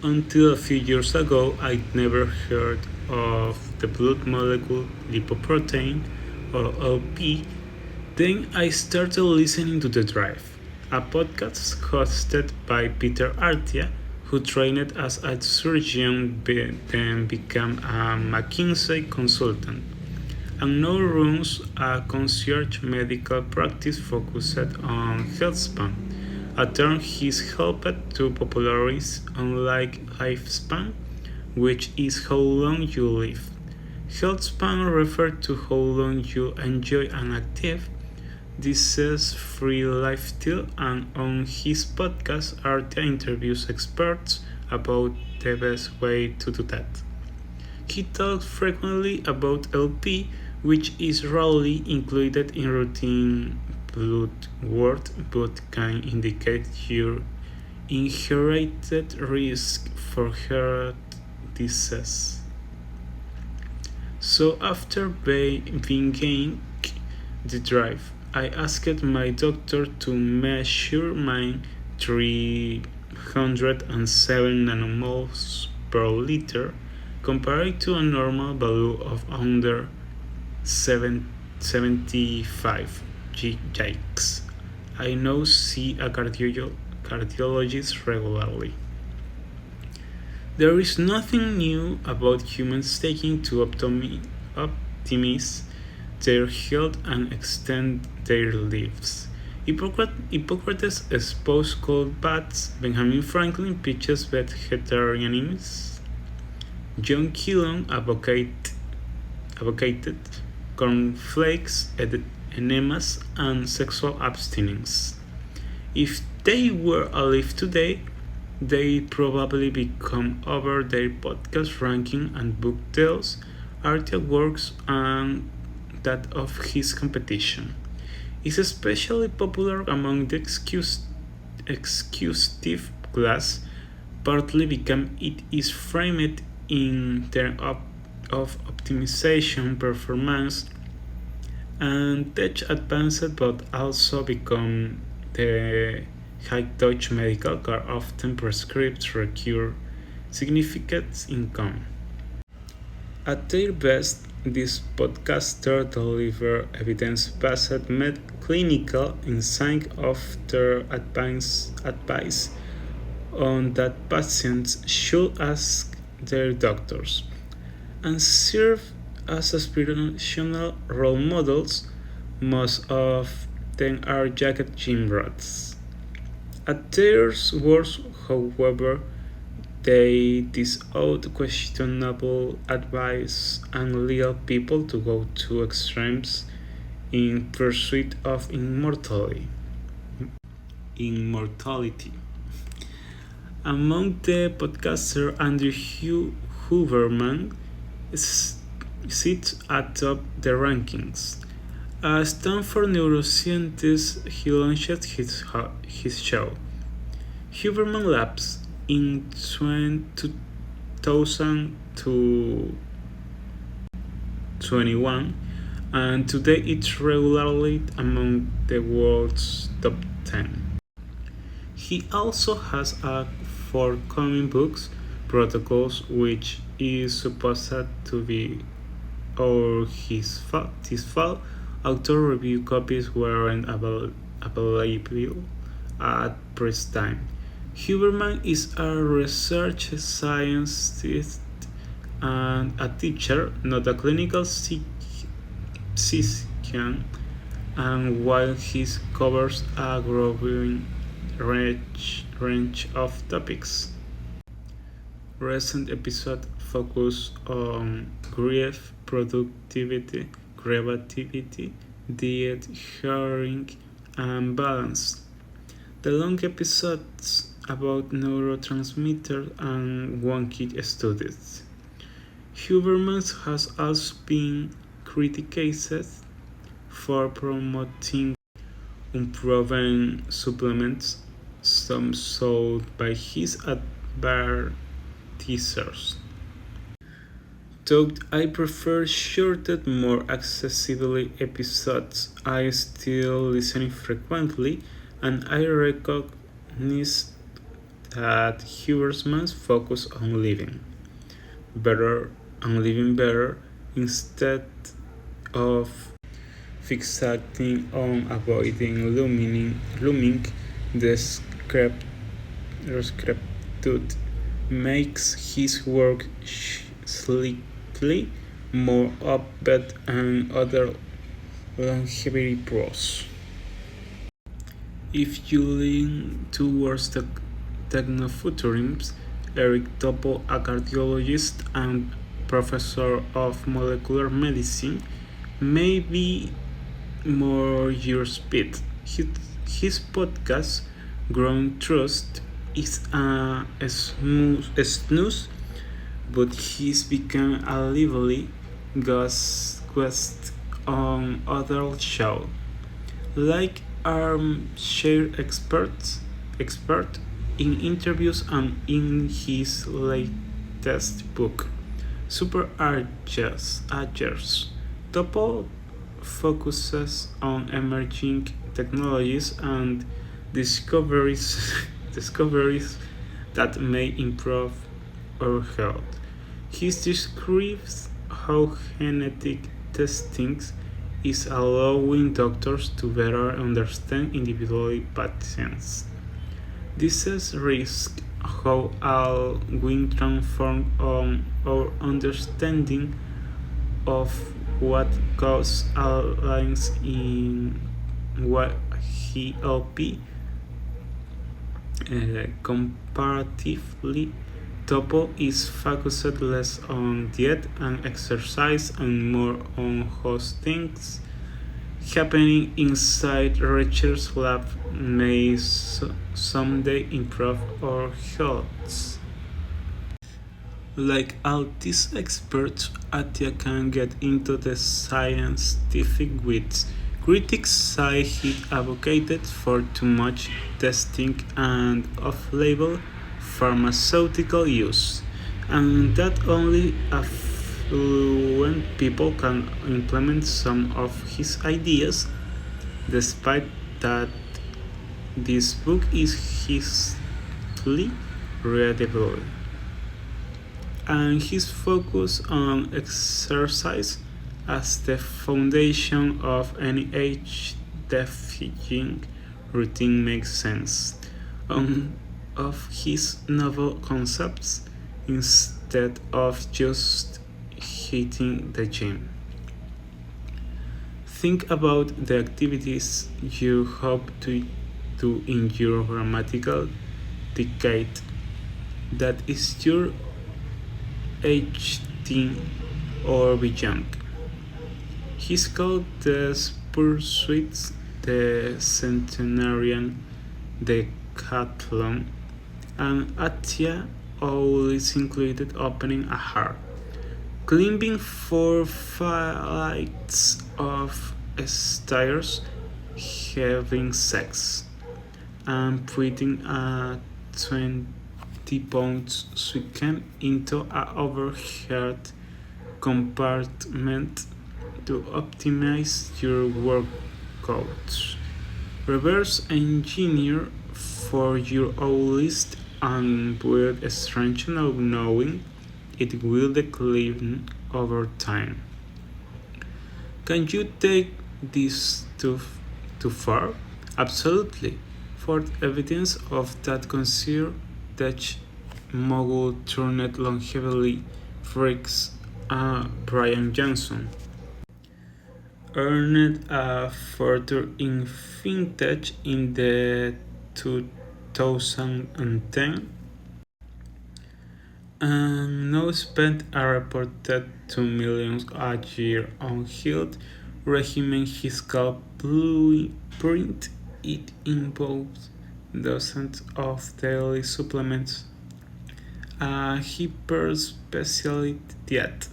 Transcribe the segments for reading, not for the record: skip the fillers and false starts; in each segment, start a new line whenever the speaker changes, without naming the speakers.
Until a few years ago, I'd never heard of the blood molecule lipoprotein or LP. Then I started listening to The Drive, a podcast hosted by Peter Artia, who trained as a surgeon then became a McKinsey consultant, and now runs a concierge medical practice focused on healthspan, a term he's helped to popularize unlike lifespan, which is how long you live. Healthspan refers to how long you enjoy an active, disease-free lifestyle, and on his podcast, Artia interviews experts about the best way to do that. He talks frequently about LP, which is rarely included in routine blood work but can indicate your inherited risk for heart disease. So after beginning the drive, I asked my doctor to measure my 307 nanomoles per liter compared to a normal value of under 75. Yikes. I now see a cardiologist regularly. There is nothing new about humans taking to optimize their health and extend their lives. Hippocrates espoused cold baths, Benjamin Franklin pitches vegetarianism, John Keelan advocated cornflakes, enemas, and sexual abstinence. If they were alive today, they'd probably become over their podcast ranking and book deals, artworks, and that of his competition. It's especially popular among the executive class, partly because it is framed in terms of optimization, performance, and tech advanced, but also become the high-touch medical care often prescribed require significant income. At their best, these podcasters deliver evidence-based clinical insight of their advice on that patients should ask their doctors, and serve as aspirational role models. Most of them are jacket gym rats. At their worst, however, they disown questionable advice and lead people to go to extremes in pursuit of immortality. Among the podcasters, Andrew Huberman sits atop the rankings. A Stanford neuroscientist, he launched his show, Huberman Labs, in 2021, and today it's regularly among the world's top 10. He also has a forthcoming book, Protocols, which is supposed to be or his fall. Author review copies weren't available at press time. Huberman is a research scientist and a teacher, not a clinical physician, and while he covers a growing range of topics. Recent episodes focus on grief, productivity, creativity, diet, hearing, and balance. The long episodes about neurotransmitters and wonky studies. Huberman has also been criticized for promoting unproven supplements, some sold by his advertisers. Though I prefer shorter, more accessible episodes, I still listen frequently, and I recognize that Huberman's focus on better living better instead of fixating on avoiding looming discrepitude makes his work slightly more upbeat and other longevity prose. If you lean towards the technofuturism, Eric Topol, a cardiologist and professor of molecular medicine, may be more your speed. His podcast, Ground Trust, is a snooze, but he's become a lively guest on other shows like armchair expert in interviews and in his latest book, Super Archers. Topo focuses on emerging technologies and discoveries discoveries that may improve our health. He describes how genetic testing is allowing doctors to better understand individual patients. This risks how all will transform on our understanding of what causes lines in what he LP. Comparatively, Topo is focused less on diet and exercise and more on how things happening inside research lab may someday improve our health. Like all these experts, Atia can get into the scientific weeds. Critics say he advocated for too much testing and off-label pharmaceutical use, and that only affluent people can implement some of his ideas. Despite that, this book is highly readable, and his focus on exercise as the foundation of any age-defying routine makes sense. Of his novel concepts instead of just hitting the gym. Think about the activities you hope to do in your grammatical decade. That is your age teen or beyond. He's called the Pursuits, the Centenarian, the Decathlon, and Atia always included opening a heart, climbing 4 flights of stairs, having sex, and putting a 20-pound suitcase into an overhead compartment to optimize your workouts. Reverse engineer for your own list and build a strength of knowing it will decline over time. Can you take this too far? Absolutely. For evidence of that, consider Dutch mogul turned longevity freaks Brian Johnson earned a fortune in vintage in the 2010 and now spent a reported $2 million a year on health regimen. His called blueprint. It involves dozens of daily supplements, a hyper specialty diet,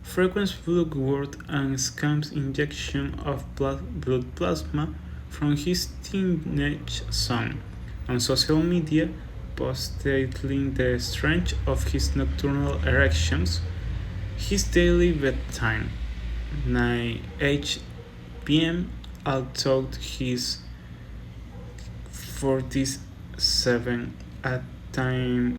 frequent blood work, and scams injection of blood plasma from his teenage son. On social media, posts detailing the strength of his nocturnal erections, his daily bedtime, 9 p.m., although he's 47 at time